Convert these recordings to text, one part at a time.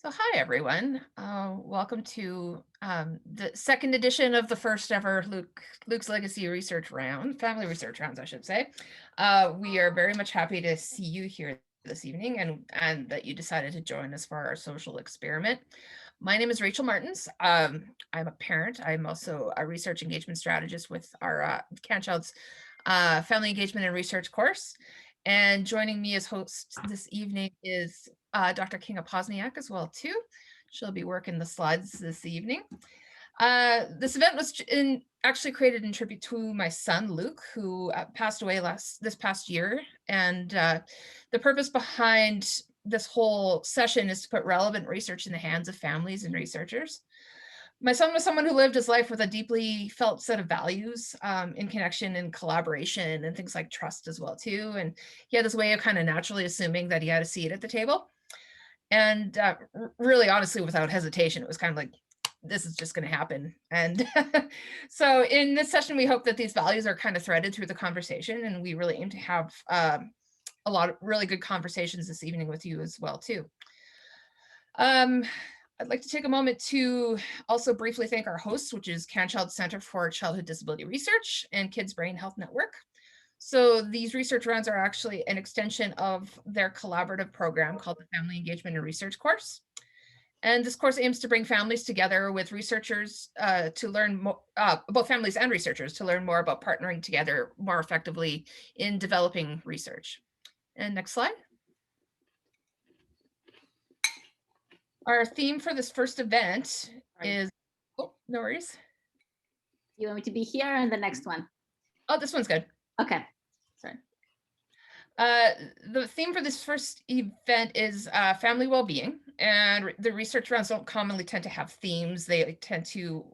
So hi, everyone. Welcome to the second edition of the first ever Luke's Legacy Research Round, Family Research Rounds, I should say. We are very much happy to see you here this evening and that you decided to join us for our social experiment. My name is Rachel Martins. I'm a parent. I'm also a research engagement strategist with our CanChild's Family Engagement and Research course. And joining me as host this evening is Dr. Kinga Posniak as well too. She'll be working the slides this evening. This event was actually created in tribute to my son, Luke, who passed away this past year. And the purpose behind this whole session is to put relevant research in the hands of families and researchers. My son was someone who lived his life with a deeply felt set of values in connection and collaboration and things like trust as well too. And he had this way of kind of naturally assuming that he had a seat at the table. And really, honestly, without hesitation, it was kind of like, this is just going to happen. And so in this session, we hope that these values are kind of threaded through the conversation. And we really aim to have a lot of really good conversations this evening with you as well too. I'd like to take a moment to also briefly thank our hosts, which is CanChild's Center for Childhood Disability Research and Kids Brain Health Network. So these research rounds are actually an extension of their collaborative program called the Family Engagement and Research course. And this course aims to bring families together with researchers to learn more, both families and researchers to learn more about partnering together more effectively in developing research. And next slide. Our theme for this first event is, oh, no worries. You want me to be here and the next one? Oh, this one's good. Okay, sorry. The theme for this first event is family well-being, and the research rounds don't commonly tend to have themes. They tend to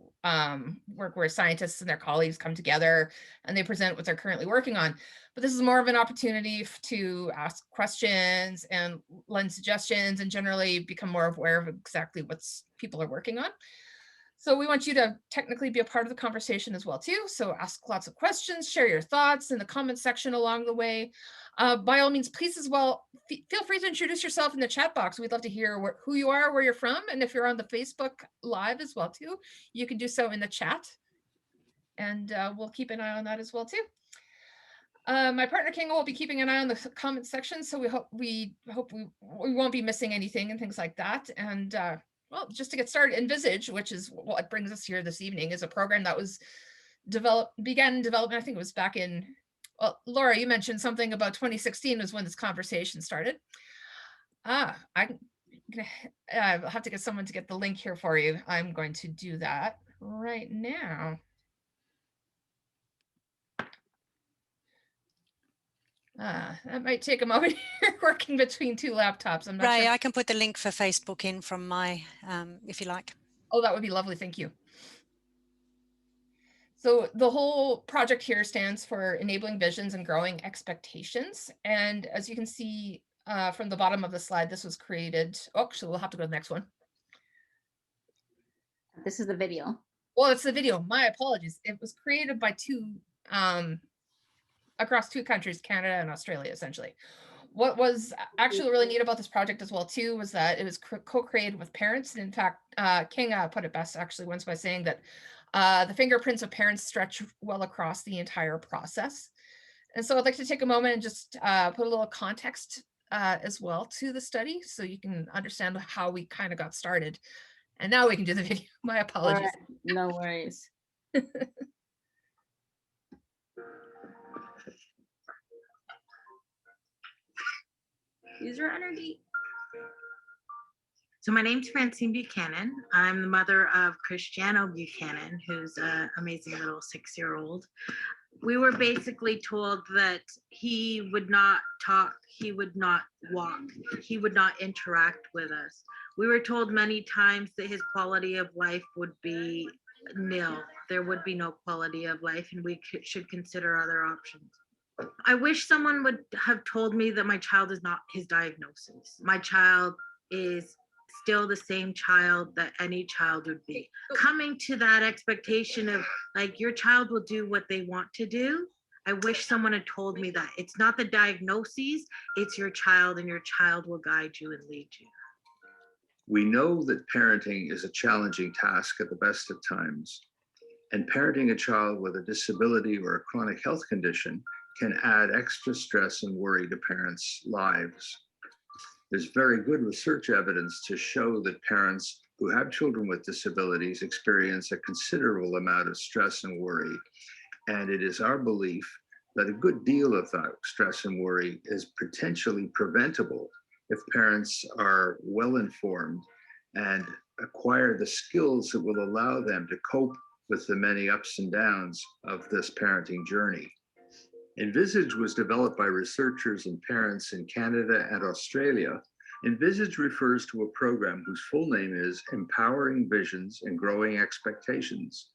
work where scientists and their colleagues come together and they present what they're currently working on. But this is more of an opportunity to ask questions and lend suggestions and generally become more aware of exactly what people are working on. So we want you to technically be a part of the conversation as well too. So ask lots of questions, share your thoughts in the comment section along the way. By all means, please as well, feel free to introduce yourself in the chat box. We'd love to hear who you are, where you're from. And if you're on the Facebook Live as well too, you can do so in the chat. And we'll keep an eye on that as well too. My partner Kinga will be keeping an eye on the comment section, so we won't be missing anything and things like that. And well, just to get started, Envisage, which is what brings us here this evening, is a program that was began in development. I think it was back in, well, Laura, you mentioned something about 2016 was when this conversation started. I'll have to get someone to get the link here for you. I'm going to do that right now. That might take a moment. You're working between two laptops. I'm not Ray, sure. I can put the link for Facebook in from my, if you like. Oh, that would be lovely. Thank you. So the whole project here stands for Enabling Visions and Growing Expectations. And as you can see from the bottom of the slide, this was created. Oh, actually, we'll have to go to the next one. This is the video. Well, it's the video. My apologies. It was created by across two countries, Canada and Australia, essentially. What was actually really neat about this project as well too was that it was co-created with parents. And in fact, Kinga put it best actually once by saying that the fingerprints of parents stretch well across the entire process. And so I'd like to take a moment and just put a little context as well to the study so you can understand how we kind of got started. And now we can do the video. My apologies. Right. No worries. User energy. So my name's Francine Buchanan. I'm the mother of Cristiano Buchanan, who's an amazing little 6-year-old. We were basically told that he would not talk, he would not walk, he would not interact with us. We were told many times that his quality of life would be nil. There would be no quality of life, and we should consider other options. I wish someone would have told me that my child is not his diagnosis. My child is still the same child that any child would be. Coming to that expectation of like, your child will do what they want to do. I wish someone had told me that. It's not the diagnoses, it's your child, and your child will guide you and lead you. We know that parenting is a challenging task at the best of times, and parenting a child with a disability or a chronic health condition can add extra stress and worry to parents' lives. There's very good research evidence to show that parents who have children with disabilities experience a considerable amount of stress and worry. And it is our belief that a good deal of that stress and worry is potentially preventable if parents are well informed and acquire the skills that will allow them to cope with the many ups and downs of this parenting journey. Envisage was developed by researchers and parents in Canada and Australia. Envisage refers to a program whose full name is Empowering Visions and Growing Expectations.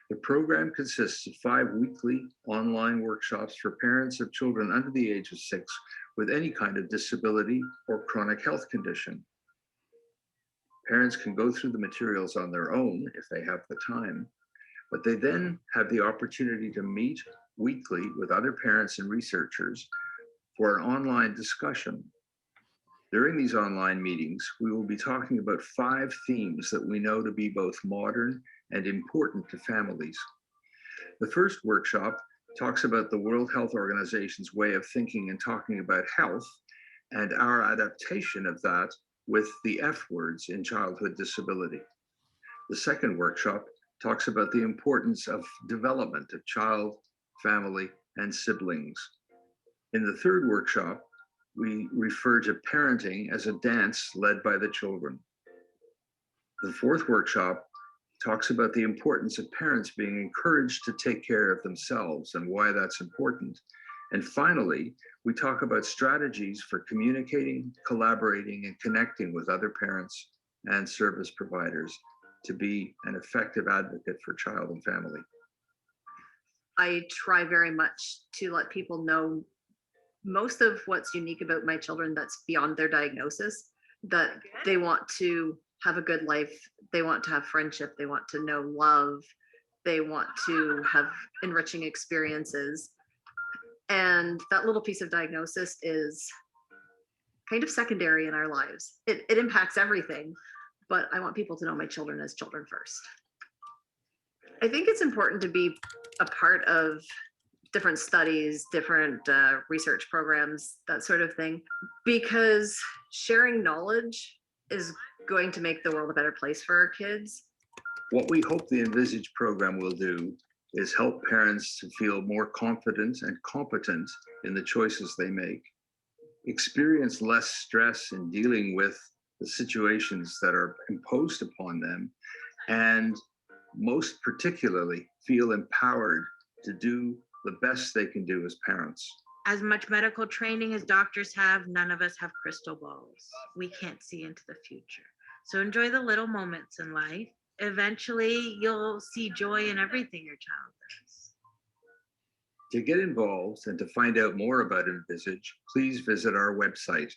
The program consists of 5 weekly online workshops for parents of children under the age of 6 with any kind of disability or chronic health condition. Parents can go through the materials on their own if they have the time, but they then have the opportunity to meet weekly with other parents and researchers for an online discussion. During these online meetings, we will be talking about 5 themes that we know to be both modern and important to families. The first workshop talks about the World Health Organization's way of thinking and talking about health and our adaptation of that with the F words in childhood disability. The second workshop talks about the importance of development of child, family, and siblings. In the third workshop, we refer to parenting as a dance led by the children. The fourth workshop talks about the importance of parents being encouraged to take care of themselves and why that's important. And finally, we talk about strategies for communicating, collaborating, and connecting with other parents and service providers to be an effective advocate for child and family. I try very much to let people know most of what's unique about my children that's beyond their diagnosis, that they want to have a good life, they want to have friendship, they want to know love, they want to have enriching experiences. And that little piece of diagnosis is kind of secondary in our lives. It impacts everything, but I want people to know my children as children first. I think it's important to be a part of different studies, different research programs, that sort of thing, because sharing knowledge is going to make the world a better place for our kids. What we hope the Envisage program will do is help parents to feel more confident and competent in the choices they make, experience less stress in dealing with the situations that are imposed upon them, and most particularly feel empowered to do the best they can do as parents. As much medical training as doctors have, none of us have crystal balls. We can't see into the future. So enjoy the little moments in life. Eventually, you'll see joy in everything your child does. To get involved and to find out more about Envisage, please visit our website.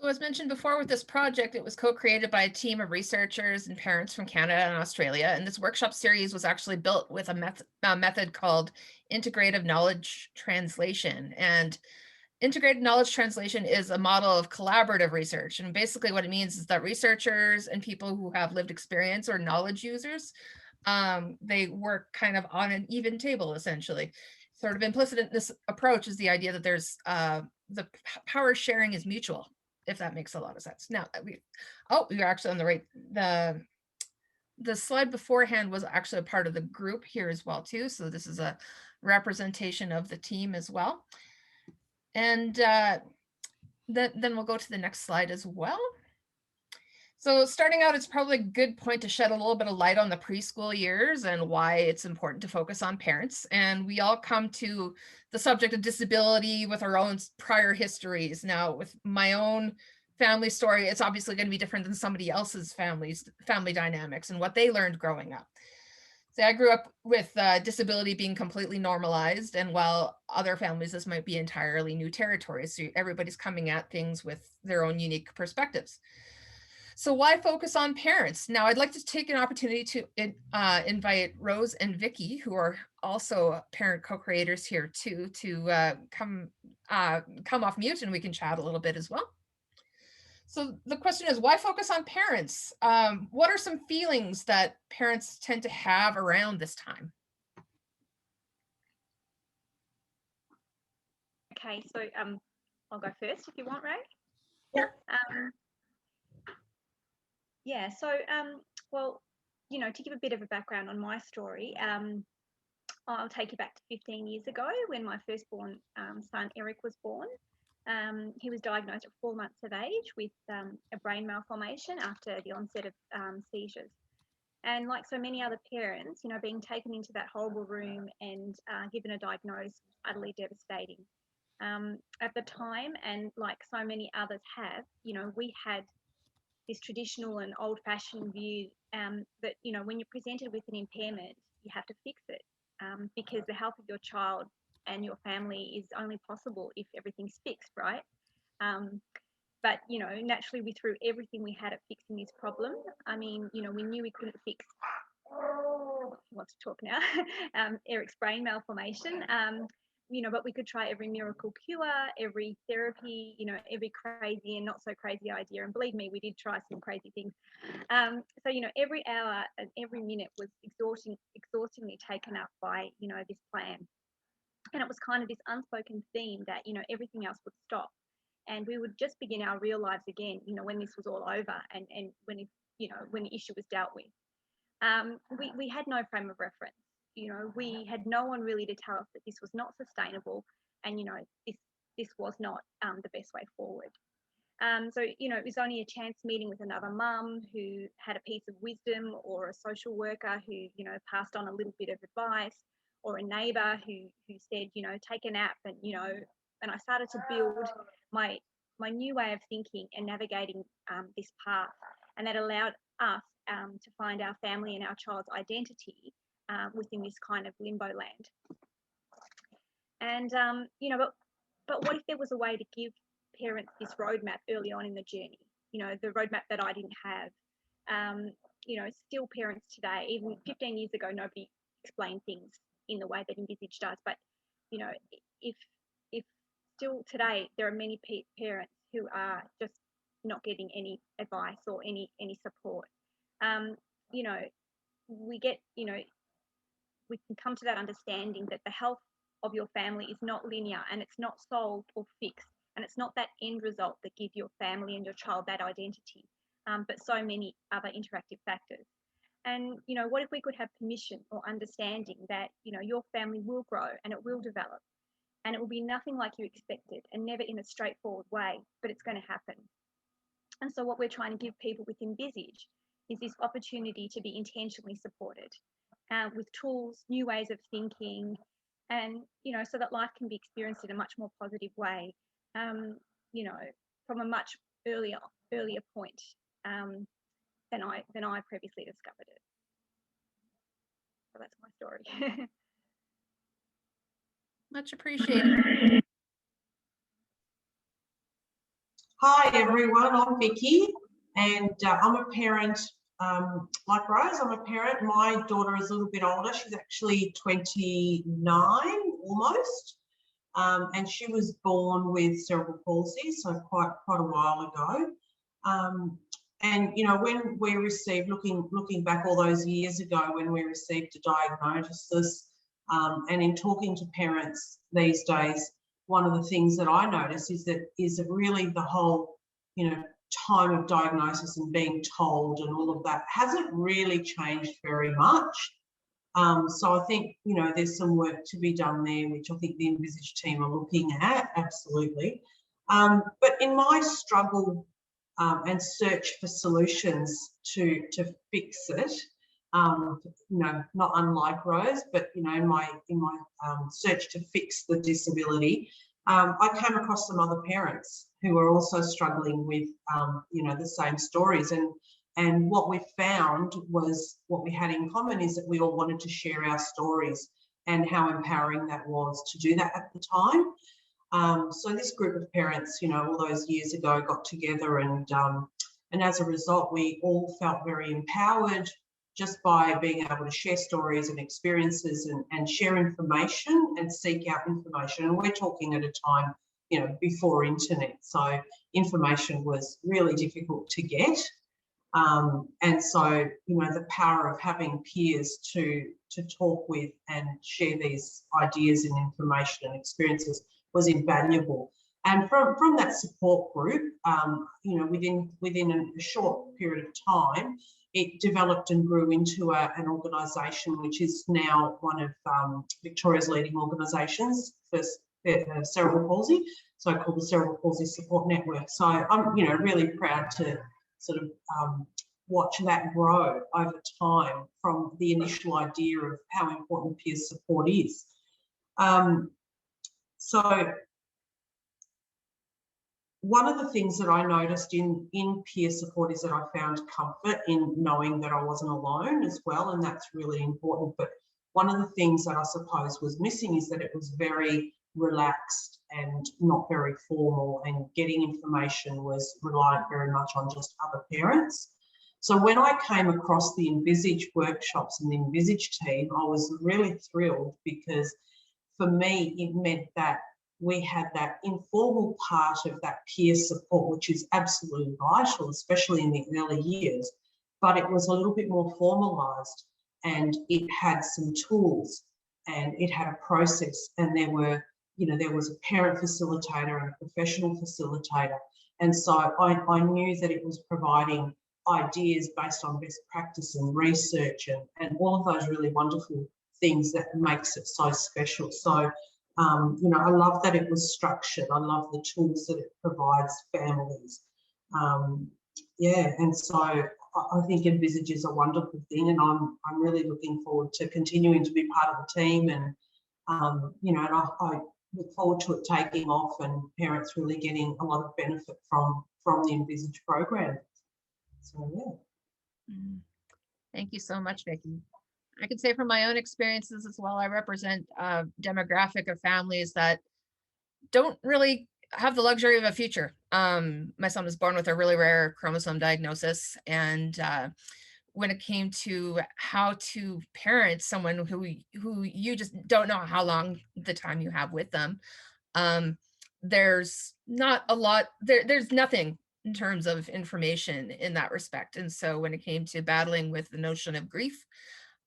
So as mentioned before with this project, it was co-created by a team of researchers and parents from Canada and Australia. And this workshop series was actually built with a method called integrative knowledge translation. And integrated knowledge translation is a model of collaborative research. And basically what it means is that researchers and people who have lived experience or knowledge users, they work kind of on an even table, essentially. Sort of implicit in this approach is the idea that there's the power sharing is mutual, if that makes a lot of sense. Now, we're actually on the right, the slide beforehand was actually a part of the group here as well too. So this is a representation of the team as well. And then we'll go to the next slide as well. So starting out, it's probably a good point to shed a little bit of light on the preschool years and why it's important to focus on parents. And we all come to the subject of disability with our own prior histories. Now, with my own family story, it's obviously going to be different than somebody else's family dynamics and what they learned growing up. So I grew up with disability being completely normalized, and while other families, this might be entirely new territory. So everybody's coming at things with their own unique perspectives. So why focus on parents? Now, I'd like to take an opportunity to invite Rose and Vicky, who are also parent co-creators here too, to come off mute and we can chat a little bit as well. So the question is, why focus on parents? What are some feelings that parents tend to have around this time? Okay, so I'll go first if you want, Ray. Sure. Yeah, so well, you know, to give a bit of a background on my story, I'll take you back to 15 years ago when my firstborn son Eric was born. He was diagnosed at 4 months of age with a brain malformation after the onset of seizures. And like so many other parents, you know, being taken into that horrible room and given a diagnosis was utterly devastating. At the time, and like so many others have, you know, we had this traditional and old-fashioned view that, you know, when you're presented with an impairment, you have to fix it because the health of your child and your family is only possible if everything's fixed, right? But, you know, naturally we threw everything we had at fixing this problem. I mean, you know, we knew we couldn't fix, he wants to talk now, Eric's brain malformation. You know, but we could try every miracle cure, every therapy, you know, every crazy and not so crazy idea. And believe me, we did try some crazy things. So, you know, every hour and every minute was exhaustingly taken up by, you know, this plan. And it was kind of this unspoken theme that, you know, everything else would stop. And we would just begin our real lives again, you know, when this was all over and when, you know, when the issue was dealt with. We had no frame of reference. You know, we had no one really to tell us that this was not sustainable and, you know, this was not the best way forward. So, you know, it was only a chance meeting with another mum who had a piece of wisdom, or a social worker who, you know, passed on a little bit of advice, or a neighbour who said, you know, take a nap. And, you know, and I started to build my new way of thinking and navigating this path. And that allowed us to find our family and our child's identity within this kind of limbo land. And, you know, but what if there was a way to give parents this roadmap early on in the journey? You know, the roadmap that I didn't have. You know, still parents today, even 15 years ago, nobody explained things in the way that Envisage does. But, you know, if still today there are many parents who are just not getting any advice or any support. You know, we get, you know, we can come to that understanding that the health of your family is not linear, and it's not solved or fixed, and it's not that end result that give your family and your child that identity, but so many other interactive factors. And, you know, what if we could have permission or understanding that, you know, your family will grow and it will develop, and it will be nothing like you expected and never in a straightforward way, but it's going to happen. And so what we're trying to give people with Envisage is this opportunity to be intentionally supported with tools, new ways of thinking, and, you know, so that life can be experienced in a much more positive way, you know, from a much earlier point than I previously discovered it. So that's my story. Much appreciated. Hi everyone, I'm Vicky, and I'm a parent. Like Rose, I'm a parent. My daughter is a little bit older. She's actually 29 almost, and she was born with cerebral palsy, so quite a while ago. And you know, when we received, looking back all those years ago, when we received a diagnosis, and in talking to parents these days, one of the things that I notice is that really the whole, you know, time of diagnosis and being told and all of that hasn't really changed very much. So I think, you know, there's some work to be done there, which I think the Envisage team are looking at, absolutely. But in my struggle and search for solutions to fix it, you know, not unlike Rose, but, you know, in my search to fix the disability, I came across some other parents who were also struggling with, you know, the same stories. And what we found was, what we had in common is that we all wanted to share our stories, and how empowering that was to do that at the time. So this group of parents, you know, all those years ago got together and And as a result, we all felt very empowered just by being able to share stories and experiences and share information and seek out information. And we're talking at a time, you know, before internet. So information was really difficult to get. And so, you know, the power of having peers to talk with and share these ideas and information and experiences was invaluable. And from that support group, you know, within a short period of time, it developed and grew into an organisation which is now one of Victoria's leading organisations for cerebral palsy, so called the Cerebral Palsy Support Network. So I'm, you know, really proud to sort of watch that grow over time from the initial idea of how important peer support is. So one of the things that I noticed in peer support is that I found comfort in knowing that I wasn't alone as well, and that's really important. But one of the things that I suppose was missing is that it was very relaxed and not very formal, and getting information was reliant very much on just other parents. So when I came across the Envisage workshops and the Envisage team, I was really thrilled, because for me, it meant that we had that informal part of that peer support, which is absolutely vital, especially in the early years, but it was a little bit more formalised, and it had some tools and it had a process, and there were, you know, there was a parent facilitator and a professional facilitator. And so I knew that it was providing ideas based on best practice and research and all of those really wonderful things that makes it so special. So, you know, I love that it was structured. I love the tools that it provides families. Yeah, and so I think Envisage is a wonderful thing, and I'm really looking forward to continuing to be part of the team, and you know, and I look forward to it taking off and parents really getting a lot of benefit from the Envisage program. So yeah. Thank you so much, Vicki. I can say from my own experiences as well, I represent a demographic of families that don't really have the luxury of a future. My son was born with a really rare chromosome diagnosis, and when it came to how to parent someone who you just don't know how long the time you have with them, there's not a lot, there's nothing in terms of information in that respect. And so when it came to battling with the notion of grief,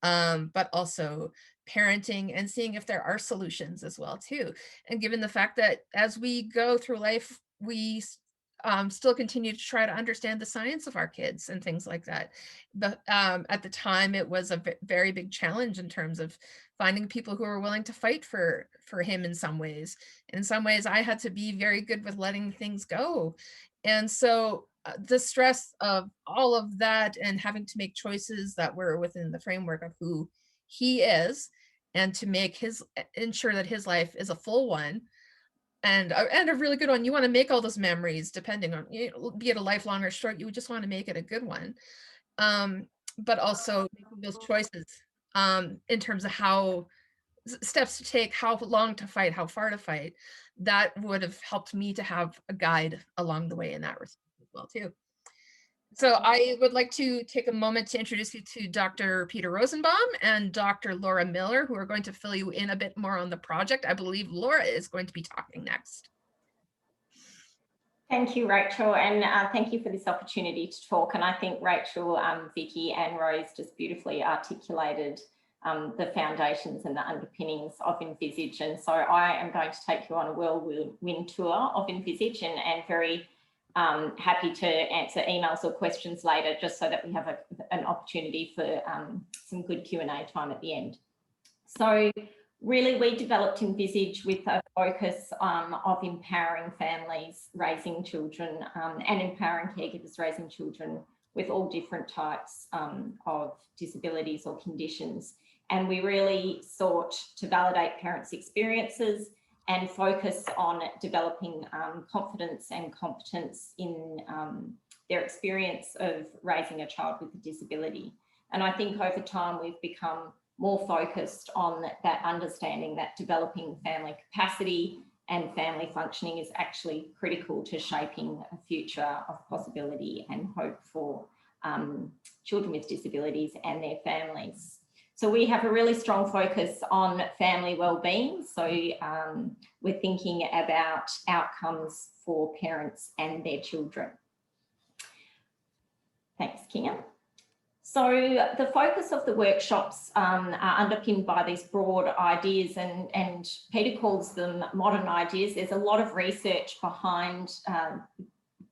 but also parenting and seeing if there are solutions as well too. And given the fact that as we go through life, we still continue to try to understand the science of our kids and things like that. But at the time, it was a very big challenge in terms of finding people who were willing to fight for him in some ways. And in some ways, I had to be very good with letting things go. And so the stress of all of that and having to make choices that were within the framework of who he is, and to make ensure that his life is a full one and a really good one. You want to make all those memories, depending on, you know, be it a lifelong or short, you just want to make it a good one. But also making those choices in terms of how steps to take, how long to fight, how far to fight, that would have helped me to have a guide along the way in that respect as well too. So I would like to take a moment to introduce you to Dr. Peter Rosenbaum and Dr. Laura Miller, who are going to fill you in a bit more on the project. I believe Laura is going to be talking next. Thank you, Rachel, and thank you for this opportunity to talk. And I think Rachel, Vicki and Rose just beautifully articulated the foundations and the underpinnings of Envisage. And so I am going to take you on a whirlwind tour of Envisage, and very happy to answer emails or questions later, just so that we have an opportunity for some good Q&A time at the end. So really, we developed Envisage with a focus of empowering families raising children and empowering caregivers raising children with all different types of disabilities or conditions. And we really sought to validate parents' experiences and focus on developing confidence and competence in their experience of raising a child with a disability. And I think over time we've become more focused on that understanding, that developing family capacity and family functioning is actually critical to shaping a future of possibility and hope for children with disabilities and their families. So we have a really strong focus on family wellbeing. So we're thinking about outcomes for parents and their children. Thanks, Kinga. So the focus of the workshops are underpinned by these broad ideas, and Peter calls them modern ideas. There's a lot of research behind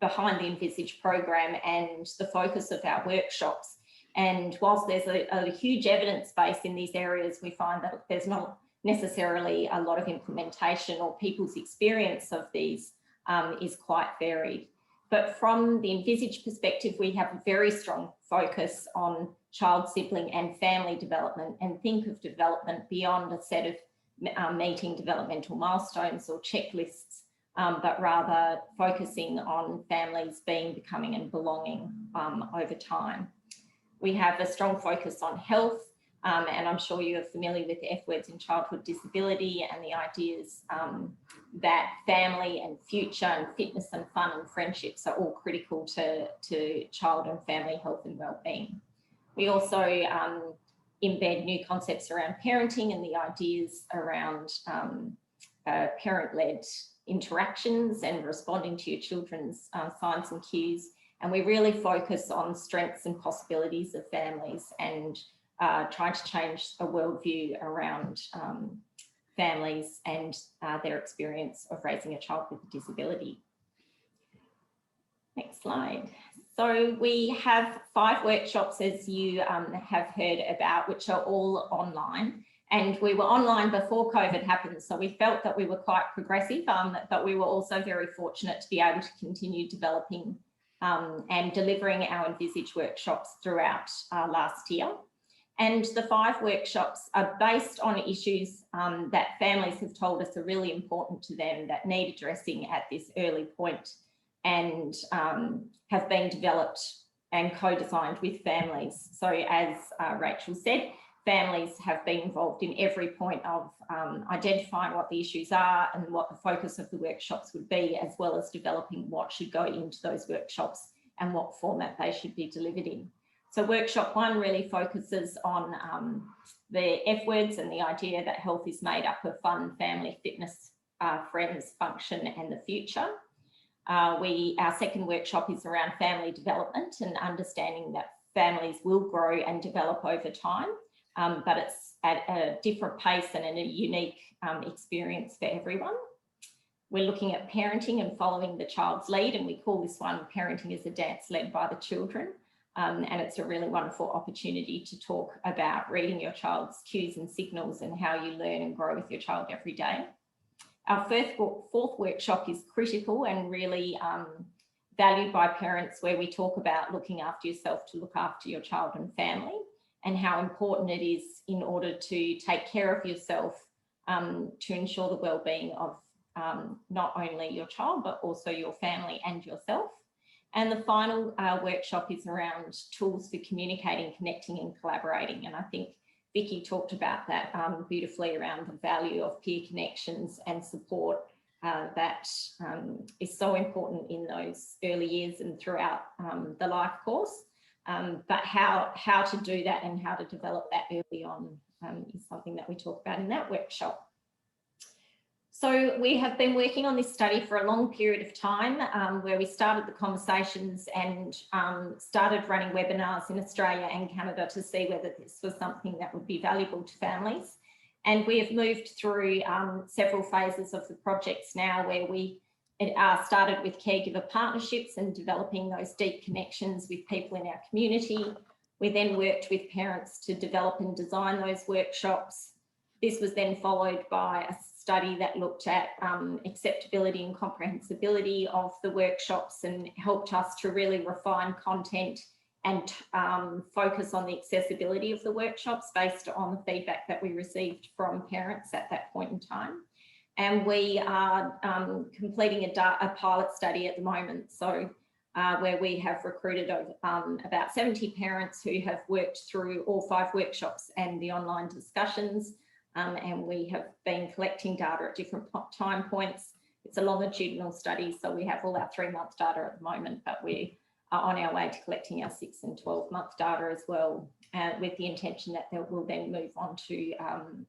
the Envisage program and the focus of our workshops. And whilst there's a huge evidence base in these areas, we find that there's not necessarily a lot of implementation, or people's experience of these is quite varied. But from the Envisage perspective, we have a very strong focus on child, sibling and family development, and think of development beyond a set of meeting developmental milestones or checklists, but rather focusing on families being, becoming and belonging over time. We have a strong focus on health, and I'm sure you're familiar with the F words in childhood disability and the ideas that family and future and fitness and fun and friendships are all critical to child and family health and wellbeing. We also embed new concepts around parenting and the ideas around parent-led interactions and responding to your children's signs and cues. And we really focus on strengths and possibilities of families and trying to change a worldview around families and their experience of raising a child with a disability. Next slide. So we have 5 workshops, as you have heard about, which are all online. And we were online before COVID happened, so we felt that we were quite progressive, but we were also very fortunate to be able to continue developing and delivering our Envisage workshops throughout last year. And the 5 workshops are based on issues that families have told us are really important to them, that need addressing at this early point, and have been developed and co-designed with families. So as Rachel said, families have been involved in every point of identifying what the issues are and what the focus of the workshops would be, as well as developing what should go into those workshops and what format they should be delivered in. So workshop 1 really focuses on the F words and the idea that health is made up of fun, family, fitness, friends, function and the future. Our second workshop is around family development and understanding that families will grow and develop over time, but it's at a different pace and in a unique experience for everyone. We're looking at parenting and following the child's lead, and we call this one Parenting as a Dance Led by the Children. And it's a really wonderful opportunity to talk about reading your child's cues and signals and how you learn and grow with your child every day. Our fourth workshop is critical and really valued by parents, where we talk about looking after yourself to look after your child and family, and how important it is in order to take care of yourself to ensure the well-being of not only your child, but also your family and yourself. And the final workshop is around tools for communicating, connecting and collaborating. And I think Vicky talked about that beautifully around the value of peer connections and support that is so important in those early years and throughout the life course. But how to do that and how to develop that early on is something that we talk about in that workshop. So we have been working on this study for a long period of time, where we started the conversations and started running webinars in Australia and Canada to see whether this was something that would be valuable to families. And we have moved through several phases of the projects now, where we started with caregiver partnerships and developing those deep connections with people in our community. We then worked with parents to develop and design those workshops. This was then followed by a study that looked at acceptability and comprehensibility of the workshops and helped us to really refine content and focus on the accessibility of the workshops based on the feedback that we received from parents at that point in time. And we are completing a pilot study at the moment, so where we have recruited about 70 parents who have worked through all 5 workshops and the online discussions. and we have been collecting data at different time points. It's a longitudinal study, so we have all our 3-month data at the moment, but we are on our way to collecting our 6 and 12-month data as well, with the intention that we'll then move on to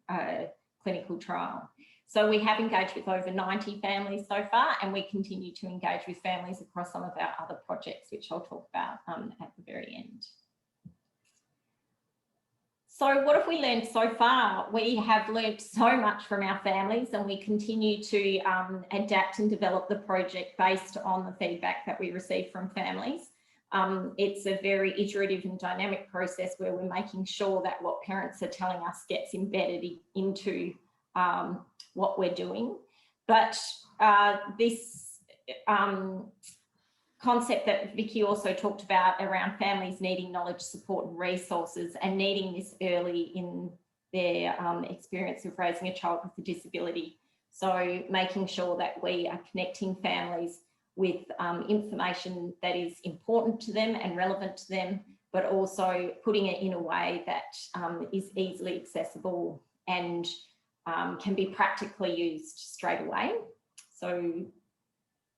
a clinical trial. So we have engaged with over 90 families so far, and we continue to engage with families across some of our other projects, which I'll talk about at the very end. So what have we learned so far? We have learned so much from our families, and we continue to adapt and develop the project based on the feedback that we receive from families. It's a very iterative and dynamic process where we're making sure that what parents are telling us gets embedded into what we're doing. But this concept that Vicky also talked about around families needing knowledge, support and resources, and needing this early in their experience of raising a child with a disability. So making sure that we are connecting families with information that is important to them and relevant to them, but also putting it in a way that is easily accessible and can be practically used straight away. So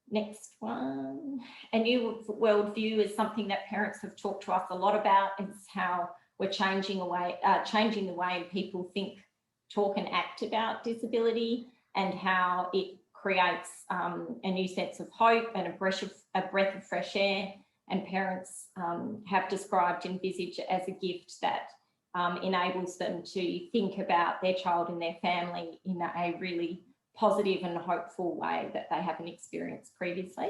next one. A new worldview is something that parents have talked to us a lot about. It's how we're changing the way people think, talk and act about disability, and how it creates a new sense of hope and a breath of fresh air. And parents have described Envisage as a gift that enables them to think about their child and their family in a really positive and hopeful way that they haven't experienced previously.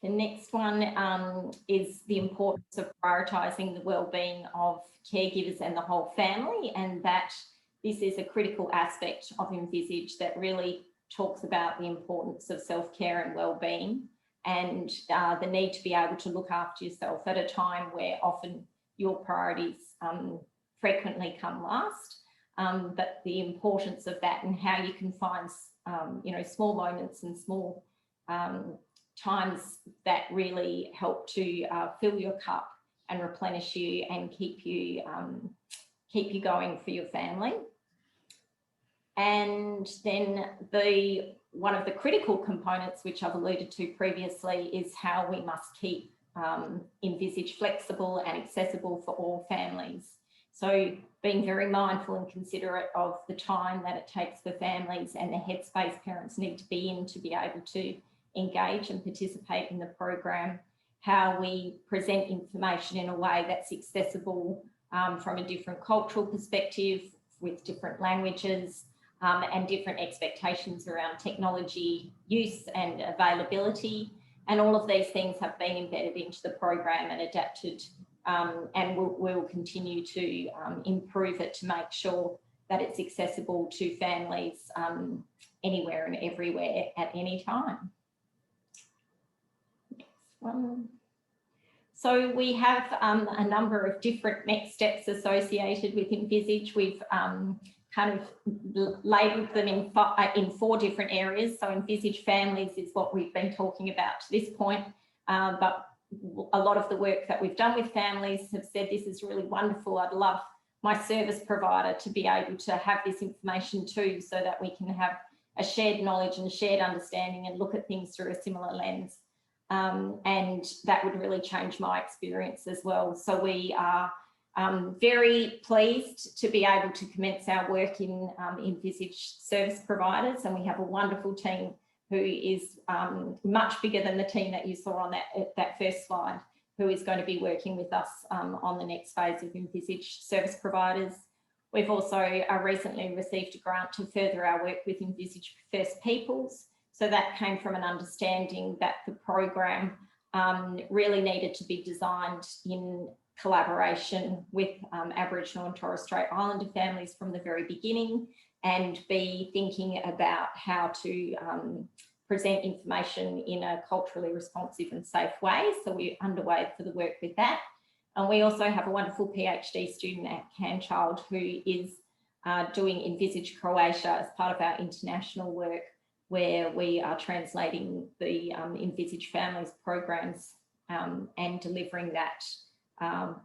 The next one is the importance of prioritising the wellbeing of caregivers and the whole family, and that this is a critical aspect of Envisage that really talks about the importance of self-care and wellbeing, and the need to be able to look after yourself at a time where often your priorities frequently come last. But the importance of that and how you can find, small moments and small times that really help to fill your cup and replenish you and keep you going for your family. And then one of the critical components, which I've alluded to previously, is how we must keep Envisage flexible and accessible for all families. So being very mindful and considerate of the time that it takes for families and the headspace parents need to be in to be able to engage and participate in the program, how we present information in a way that's accessible from a different cultural perspective, with different languages and different expectations around technology use and availability. And all of these things have been embedded into the program and adapted, and we'll continue to improve it to make sure that it's accessible to families anywhere and everywhere at any time. Next one. So we have a number of different next steps associated with Envisage. We've kind of labelled them in 4 different areas. So Envisage Families is what we've been talking about to this point, but a lot of the work that we've done with families have said this is really wonderful. I'd love my service provider to be able to have this information too, so that we can have a shared knowledge and shared understanding and look at things through a similar lens. And that would really change my experience as well. So we are very pleased to be able to commence our work in Envisage service providers, and we have a wonderful team who is much bigger than the team that you saw on that first slide, who is going to be working with us on the next phase of Envisage service providers. We've also recently received a grant to further our work with Envisage First Peoples. So that came from an understanding that the program really needed to be designed in collaboration with Aboriginal and Torres Strait Islander families from the very beginning, and be thinking about how to present information in a culturally responsive and safe way. So we're underway for the work with that. And we also have a wonderful PhD student at CanChild who is doing Envisage Croatia as part of our international work, where we are translating the Envisage Families programs and delivering that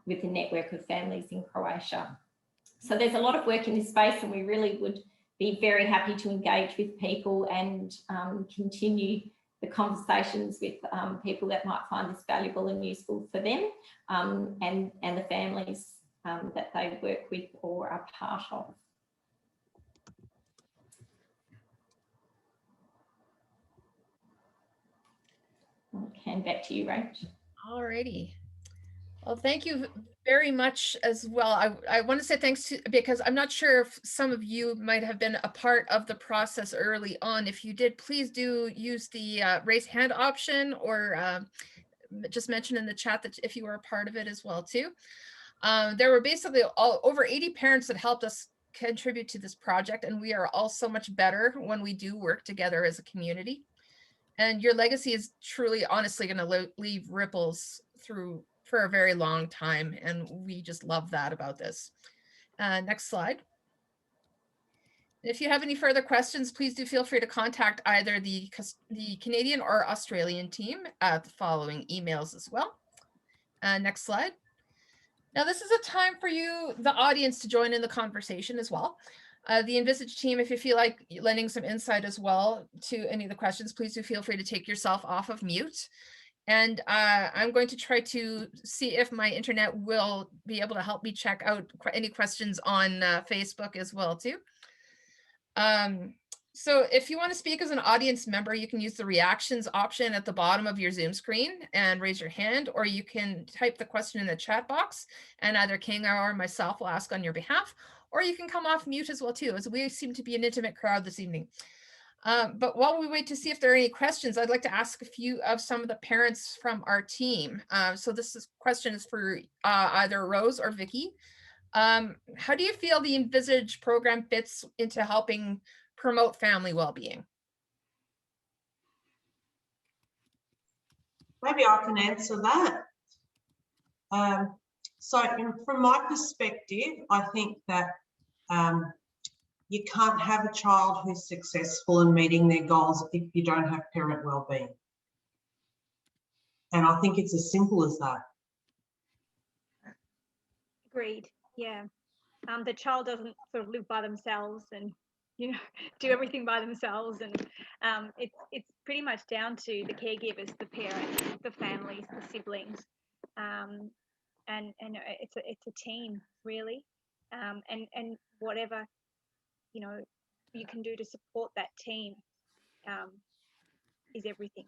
with a network of families in Croatia. So there's a lot of work in this space, and we really would be very happy to engage with people and continue the conversations with people that might find this valuable and useful for them, and the families that they work with or are part of. I'll hand back to you, Rach. All righty. Well, thank you very much as well. I want to say thanks to, because I'm not sure if some of you might have been a part of the process early on. If you did, please do use the raise hand option, or just mention in the chat that if you were a part of it as well too. There were basically over 80 parents that helped us contribute to this project, and we are all so much better when we do work together as a community. And your legacy is truly, honestly, going to leave ripples through for a very long time. And we just love that about this. Next slide. If you have any further questions, please do feel free to contact either the Canadian or Australian team at the following emails as well. Next slide. Now, this is a time for you, the audience, to join in the conversation as well. The Envisage team, if you feel like lending some insight as well to any of the questions, please do feel free to take yourself off of mute. And I'm going to try to see if my internet will be able to help me check out any questions on Facebook as well too. So if you want to speak as an audience member, you can use the reactions option at the bottom of your Zoom screen and raise your hand, or you can type the question in the chat box and either King or myself will ask on your behalf, or you can come off mute as well too, as we seem to be an intimate crowd this evening. But while we wait to see if there are any questions, I'd like to ask a few of some of the parents from our team. So this question is for either Rose or Vicky. How do you feel the Envisage program fits into helping promote family well-being? Maybe I can answer that. So from my perspective, I think that you can't have a child who's successful in meeting their goals if you don't have parent well-being. And I think it's as simple as that. Agreed. Yeah. The child doesn't sort of live by themselves and, you know, do everything by themselves, and it's pretty much down to the caregivers, the parents, the families, the siblings, and it's a team really, and whatever, you know, you can do to support that team is everything.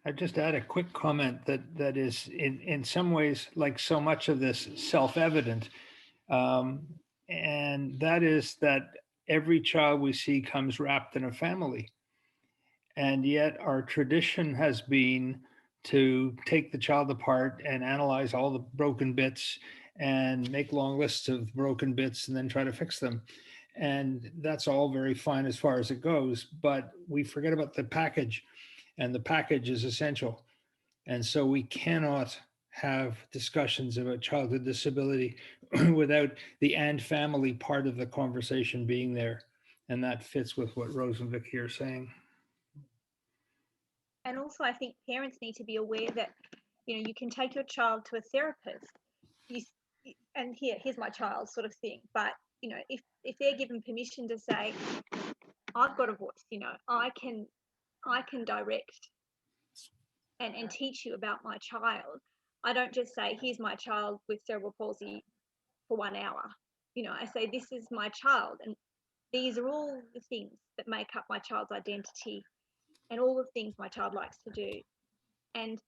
I'd just add a quick comment that is in some ways, like so much of this, self-evident. And that is that every child we see comes wrapped in a family. And yet our tradition has been to take the child apart and analyze all the broken bits and make long lists of broken bits and then try to fix them. And that's all very fine as far as it goes, but we forget about the package, and the package is essential. And so we cannot have discussions about childhood disability without the and family part of the conversation being there. And that fits with what Rose and Vicky are saying. And also, I think parents need to be aware that, you know, you can take your child to a therapist, and here's my child sort of thing. But, you know, if they're given permission to say, I've got a voice, you know, I can direct and teach you about my child. I don't just say, here's my child with cerebral palsy for 1 hour. You know, I say, this is my child, and these are all the things that make up my child's identity and all the things my child likes to do. And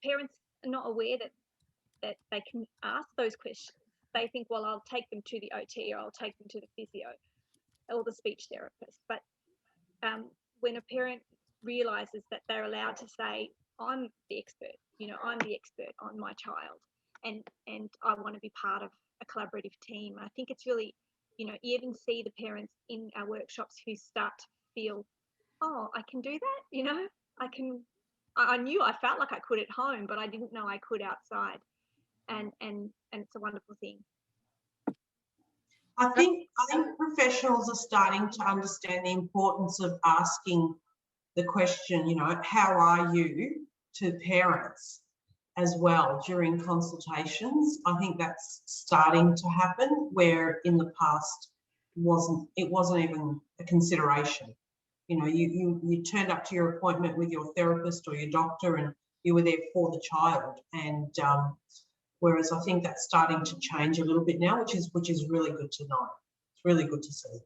parents are not aware that they can ask those questions. They think, well, I'll take them to the OT, or I'll take them to the physio or the speech therapist. But when a parent realizes that they're allowed to say, I'm the expert, you know, I'm the expert on my child, and I want to be part of a collaborative team. I think it's really, you know, you even see the parents in our workshops who start to feel, oh, I can do that, you know, I knew I felt like I could at home, but I didn't know I could outside. And it's a wonderful thing. I think professionals are starting to understand the importance of asking the question, you know, how are you, to parents, as well during consultations. I think that's starting to happen where in the past it wasn't even a consideration. You know, you turned up to your appointment with your therapist or your doctor and you were there for the child. And whereas I think that's starting to change a little bit now, which is really good to know. It's really good to see.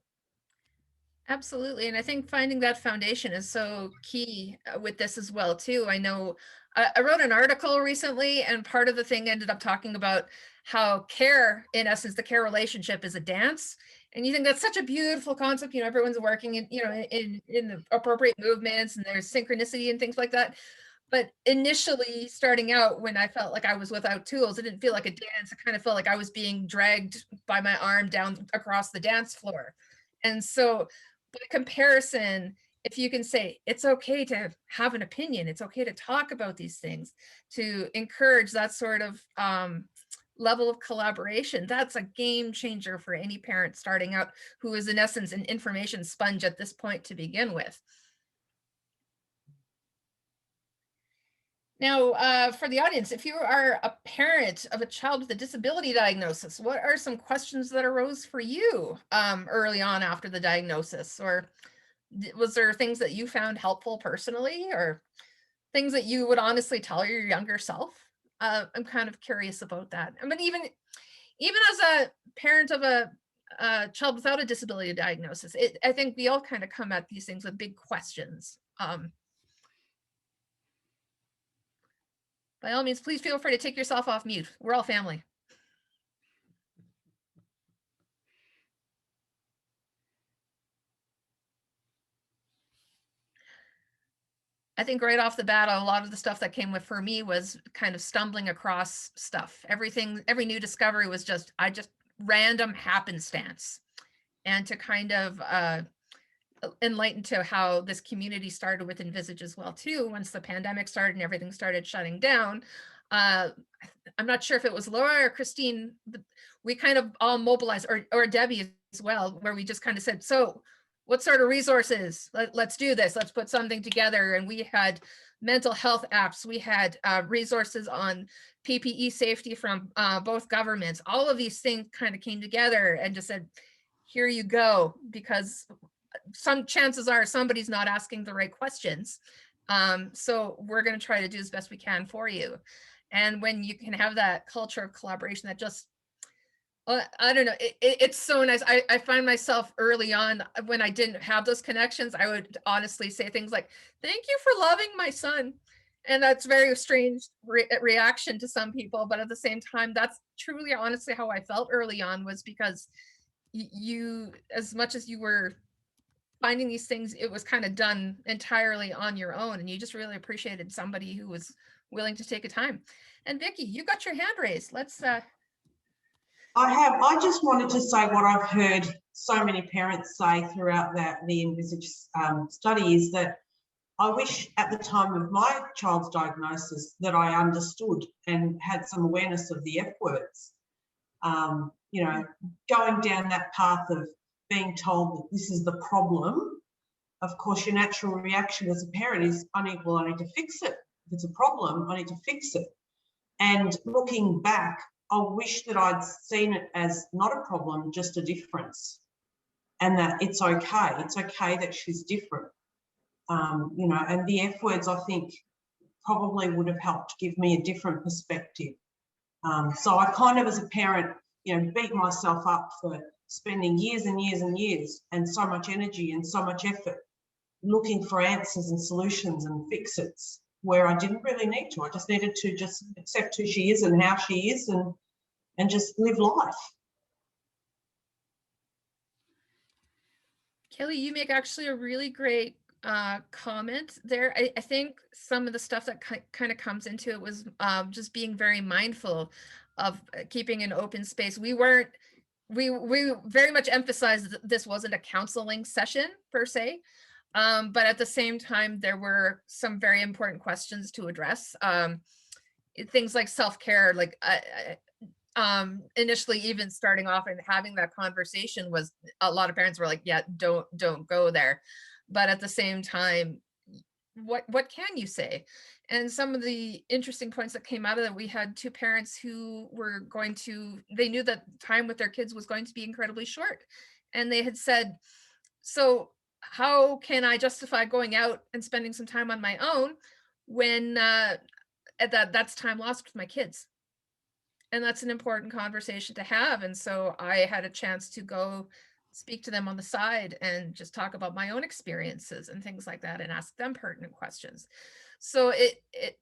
Absolutely. And I think finding that foundation is so key with this as well, too. I know I wrote an article recently, and part of the thing ended up talking about how care, in essence, the care relationship is a dance. And you think that's such a beautiful concept. You know, everyone's working in, you know, in the appropriate movements, and there's synchronicity and things like that. But initially starting out, when I felt like I was without tools, it didn't feel like a dance. It kind of felt like I was being dragged by my arm down across the dance floor. And so by comparison, if you can say it's okay to have an opinion, it's okay to talk about these things, to encourage that sort of level of collaboration, that's a game changer for any parent starting out who is in essence an information sponge at this point to begin with. Now, for the audience, if you are a parent of a child with a disability diagnosis, what are some questions that arose for you early on after the diagnosis? Or was there things that you found helpful personally, or things that you would honestly tell your younger self? I'm kind of curious about that. I mean, even as a parent of a child without a disability diagnosis, I think we all kind of come at these things with big questions. By all means, please feel free to take yourself off mute. We're all family. I think right off the bat, a lot of the stuff that came with for me was kind of stumbling across stuff. Everything, every new discovery was just random happenstance. And to kind of enlighten to how this community started with Envisage as well too, once the pandemic started and everything started shutting down. I'm not sure if it was Laura or Christine, but we kind of all mobilized, or Debbie as well, where we just kind of said, so what sort of resources? Let's do this. Let's put something together. And we had mental health apps. We had resources on PPE safety from both governments. All of these things kind of came together and just said, here you go, because some chances are somebody's not asking the right questions. So we're going to try to do as best we can for you. And when you can have that culture of collaboration that just, I don't know, it's so nice. I find myself early on, when I didn't have those connections, I would honestly say things like, thank you for loving my son. And that's very strange reaction to some people. But at the same time, that's truly, honestly, how I felt early on, was because you, as much as you were finding these things, it was kind of done entirely on your own. And you just really appreciated somebody who was willing to take a time. And Vicki, you got your hand raised. Let's I just wanted to say what I've heard so many parents say throughout the Envisage study is that I wish at the time of my child's diagnosis that I understood and had some awareness of the F words. You know, going down that path of being told that this is the problem, of course, your natural reaction as a parent is, I need to fix it. If it's a problem, I need to fix it. And looking back, I wish that I'd seen it as not a problem, just a difference, and that it's okay. It's okay that she's different. You know, and the F words, I think, probably would have helped give me a different perspective. So I kind of, as a parent, you know, beat myself up for spending years and years and years and so much energy and so much effort looking for answers and solutions and fix-its, where I didn't really need to. I just needed to just accept who she is and how she is and just live life. Kelly, you make actually a really great comment there. I think some of the stuff that kind of comes into it was just being very mindful of keeping an open space. We very much emphasized that this wasn't a counseling session per se. But at the same time, there were some very important questions to address. Things like self-care, like initially even starting off and having that conversation was, a lot of parents were like, yeah, don't go there. But at the same time, what can you say? And some of the interesting points that came out of that, we had two parents who were they knew that time with their kids was going to be incredibly short. And they had said, so how can I justify going out and spending some time on my own when that's time lost with my kids? And that's an important conversation to have. And so I had a chance to go speak to them on the side and just talk about my own experiences and things like that and ask them pertinent questions. So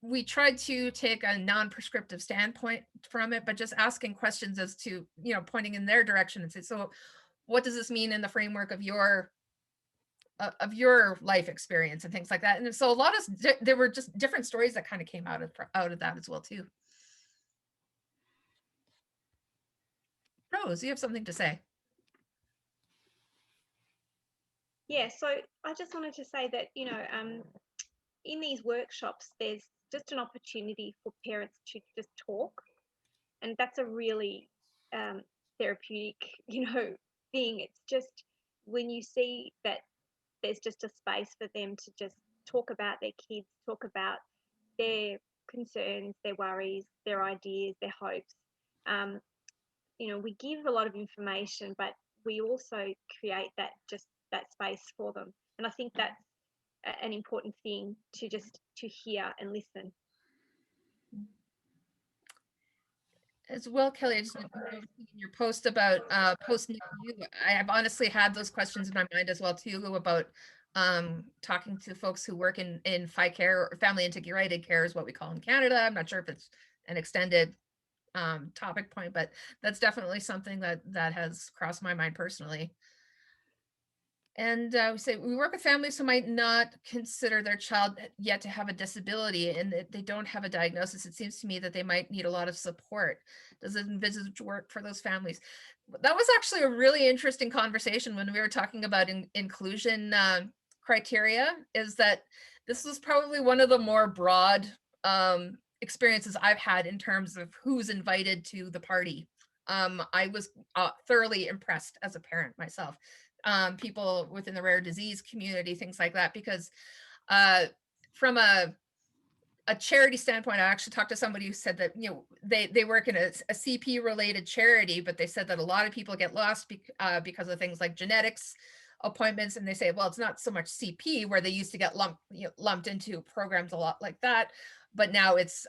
we tried to take a non-prescriptive standpoint from it, but just asking questions as to, pointing in their direction and say, so what does this mean in the framework of your life experience and things like that? And so there were just different stories that kind of came out of that as well too. Rose, you have something to say? Yeah, so I just wanted to say that, in these workshops, there's just an opportunity for parents to just talk. And that's a really therapeutic, thing. It's just when you see that there's just a space for them to just talk about their kids, talk about their concerns, their worries, their ideas, their hopes. We give a lot of information, but we also create that space for them. And I think that's an important thing to hear and listen. As well, Kelly, I just noticed in your post about post-NICU, I have honestly had those questions in my mind as well too, about talking to folks who work in FI care, or family integrated care is what we call in Canada. I'm not sure if it's an extended topic point, but that's definitely something that has crossed my mind personally. And we work with families who might not consider their child yet to have a disability and that they don't have a diagnosis. It seems to me that they might need a lot of support. Does Envisage work for those families? That was actually a really interesting conversation when we were talking about inclusion criteria, is that this was probably one of the more broad experiences I've had in terms of who's invited to the party. I was thoroughly impressed as a parent myself. People within the rare disease community, things like that, because from a charity standpoint, I actually talked to somebody who said that, they work in a CP related charity, but they said that a lot of people get lost because of things like genetics appointments. And they say, well, it's not so much CP, where they used to get lumped into programs a lot like that, but now it's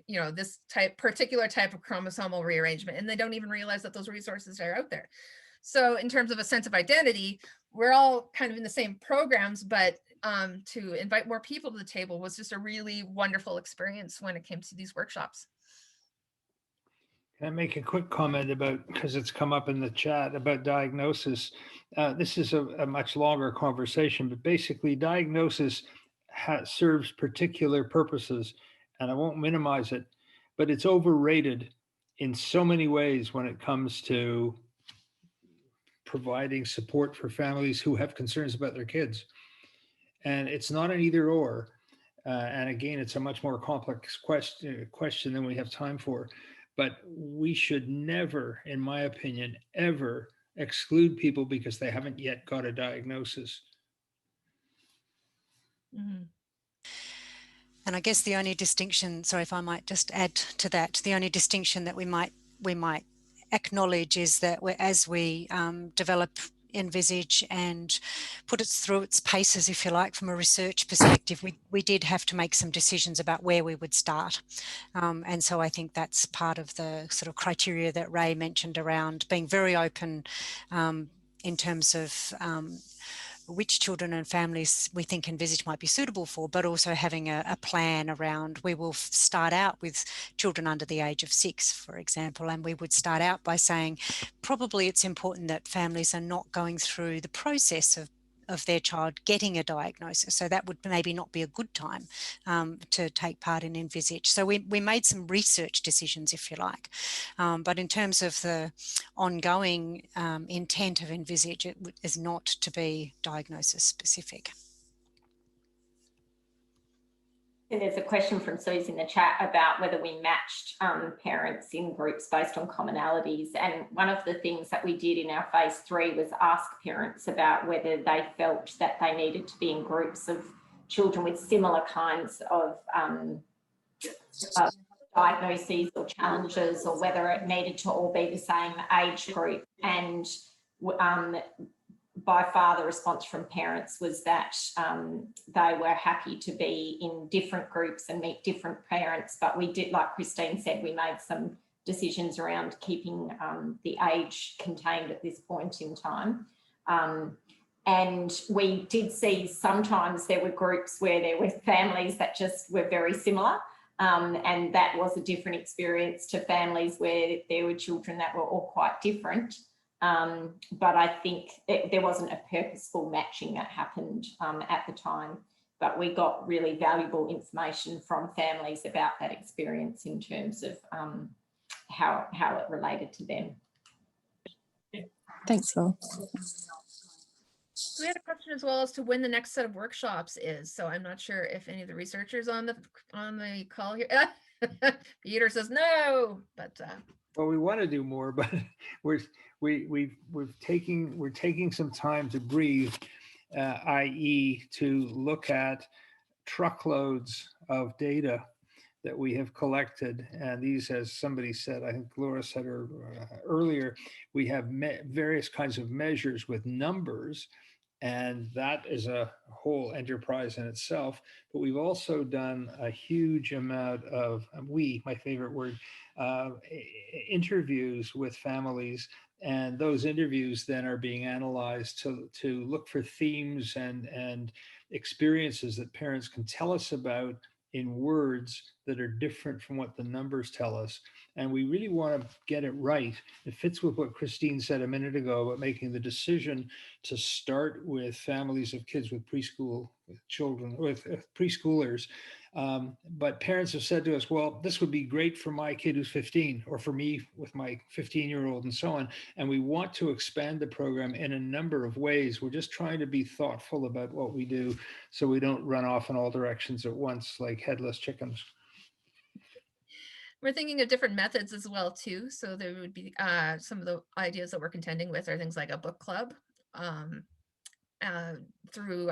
this particular type of chromosomal rearrangement, and they don't even realize that those resources are out there. So in terms of a sense of identity, we're all kind of in the same programs, but to invite more people to the table was just a really wonderful experience when it came to these workshops. Can I make a quick comment about, because it's come up in the chat, about diagnosis? This is a much longer conversation, but basically diagnosis serves particular purposes, and I won't minimize it, but it's overrated in so many ways when it comes to providing support for families who have concerns about their kids. And it's not an either or. And again, it's a much more complex question than we have time for. But we should never, in my opinion, ever exclude people because they haven't yet got a diagnosis. Mm-hmm. And I guess the only distinction, sorry if I might just add to that, the only distinction that we might acknowledge is that as we develop Envisage and put it through its paces, if you like, from a research perspective, we did have to make some decisions about where we would start. And so I think that's part of the sort of criteria that Ray mentioned around being very open in terms of which children and families we think Envisage might be suitable for, but also having a plan around, we will start out with children under the age of 6, for example, and we would start out by saying probably it's important that families are not going through the process of their child getting a diagnosis. So that would maybe not be a good time to take part in Envisage. So we made some research decisions, if you like. But in terms of the ongoing intent of Envisage, it is not to be diagnosis specific. And there's a question from Suze in the chat about whether we matched parents in groups based on commonalities. And one of the things that we did in our phase 3 was ask parents about whether they felt that they needed to be in groups of children with similar kinds of diagnoses or challenges, or whether it needed to all be the same age group. And by far the response from parents was that they were happy to be in different groups and meet different parents. But we did, like Christine said, we made some decisions around keeping the age contained at this point in time. And we did see sometimes there were groups where there were families that just were very similar. And that was a different experience to families where there were children that were all quite different. But I think there wasn't a purposeful matching that happened at the time. But we got really valuable information from families about that experience in terms of how it related to them. Thanks, Phil. We had a question as well as to when the next set of workshops is. So I'm not sure if any of the researchers on the call here. Peter says no, but well, we want to do more, but we're taking some time to breathe, i.e., to look at truckloads of data that we have collected. And these, as somebody said, I think Laura said earlier, we have various kinds of measures with numbers, and that is a whole enterprise in itself. But we've also done a huge amount of, my favorite word, interviews with families. And those interviews then are being analyzed to look for themes and experiences that parents can tell us about in words that are different from what the numbers tell us. And we really want to get it right. It fits with what Christine said a minute ago about making the decision to start with families of kids with preschool children, with preschoolers. But parents have said to us, well, this would be great for my kid who's 15, or for me with my 15-year-old, and so on. And we want to expand the program in a number of ways. We're just trying to be thoughtful about what we do so we don't run off in all directions at once like headless chickens. we're thinking of different methods as well too. So there would be some of the ideas that we're contending with are things like a book club, through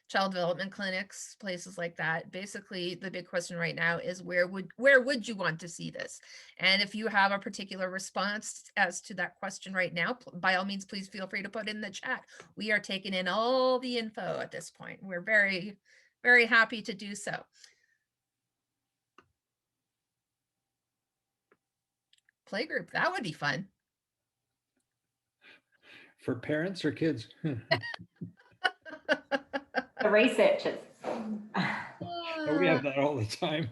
child development clinics, places like that. Basically, the big question right now is where would you want to see this? And if you have a particular response as to that question right now, by all means, please feel free to put in the chat. We are taking in all the info at this point. We're very, very happy to do so. Playgroup, that would be fun. For parents or kids? The researchers. We have that all the time.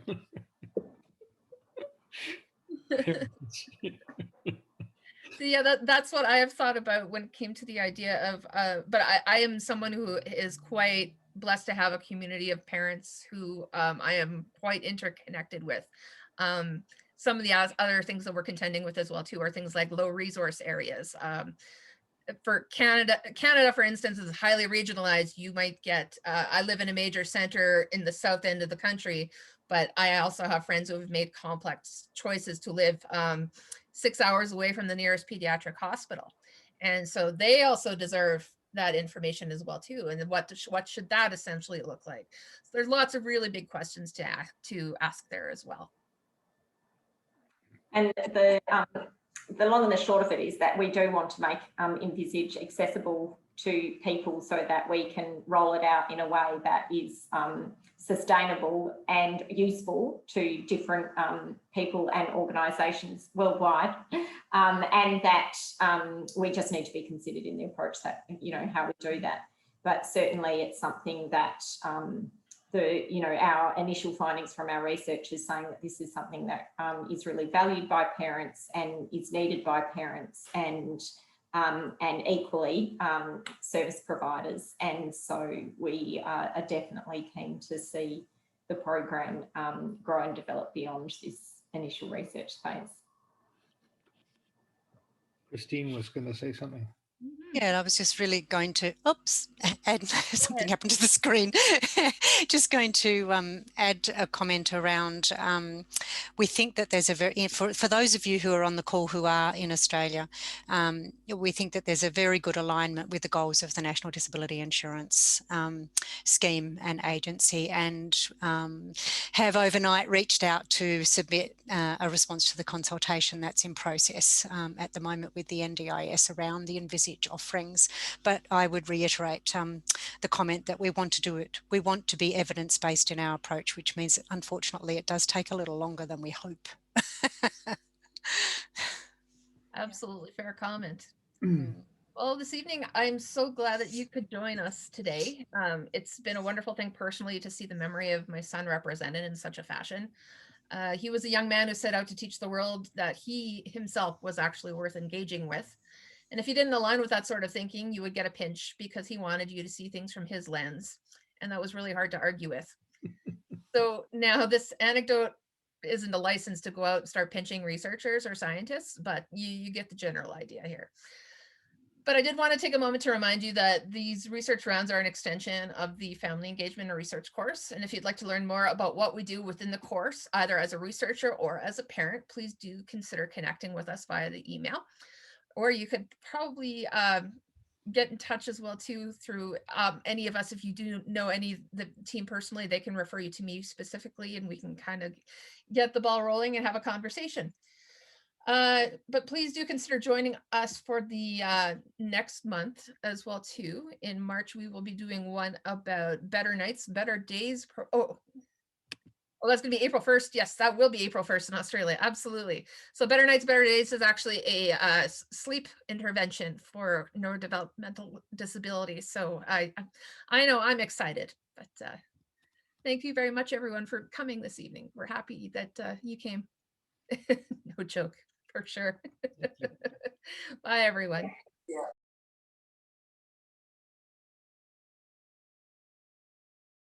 So yeah, that's what I have thought about when it came to the idea of, but I am someone who is quite blessed to have a community of parents who I am quite interconnected with. Some of the other things that we're contending with as well too are things like low resource areas. For Canada, for instance, is highly regionalized. You might get, I live in a major center in the south end of the country, but I also have friends who have made complex choices to live 6 hours away from the nearest pediatric hospital. And so they also deserve that information as well too. And what should that essentially look like? So there's lots of really big questions to ask there as well. And the long and the short of it is that we do want to make Envisage accessible to people so that we can roll it out in a way that is sustainable and useful to different people and organisations worldwide, and that we just need to be considered in the approach that, how we do that. But certainly it's something that our initial findings from our research is saying that this is something that is really valued by parents and is needed by parents and equally service providers. And so we are definitely keen to see the program grow and develop beyond this initial research phase. Christine was going to say something. Mm-hmm. Yeah, I was just really going to, oops, add something happened to the screen. Just going to add a comment around, we think that there's a very, for those of you who are on the call who are in Australia, we think that there's a very good alignment with the goals of the National Disability Insurance Scheme and Agency, and have overnight reached out to submit a response to the consultation that's in process at the moment with the NDIS around the Envisage offerings. But I would reiterate the comment that we want to do it. We want to be evidence-based in our approach, which means that unfortunately it does take a little longer than we hope. Absolutely fair comment. Well, this evening, I'm so glad that you could join us today. It's been a wonderful thing personally to see the memory of my son represented in such a fashion. He was a young man who set out to teach the world that he himself was actually worth engaging with. And if you didn't align with that sort of thinking, you would get a pinch because he wanted you to see things from his lens. And that was really hard to argue with. So now this anecdote isn't a license to go out and start pinching researchers or scientists, but you get the general idea here. But I did want to take a moment to remind you that these research rounds are an extension of the Family Engagement and Research course. And if you'd like to learn more about what we do within the course, either as a researcher or as a parent, please do consider connecting with us via the email. Or you could probably get in touch as well too through any of us. If you do know any of the team personally, they can refer you to me specifically and we can kind of get the ball rolling and have a conversation. But please do consider joining us for the next month as well too. In March, we will be doing one about better nights, better days. Well, that's going to be April 1st. Yes, that will be April 1st in Australia. Absolutely. So Better Nights, Better Days is actually a sleep intervention for neurodevelopmental disabilities. So I know I'm excited, but thank you very much, everyone, for coming this evening. We're happy that you came. No joke, for sure. Bye, everyone.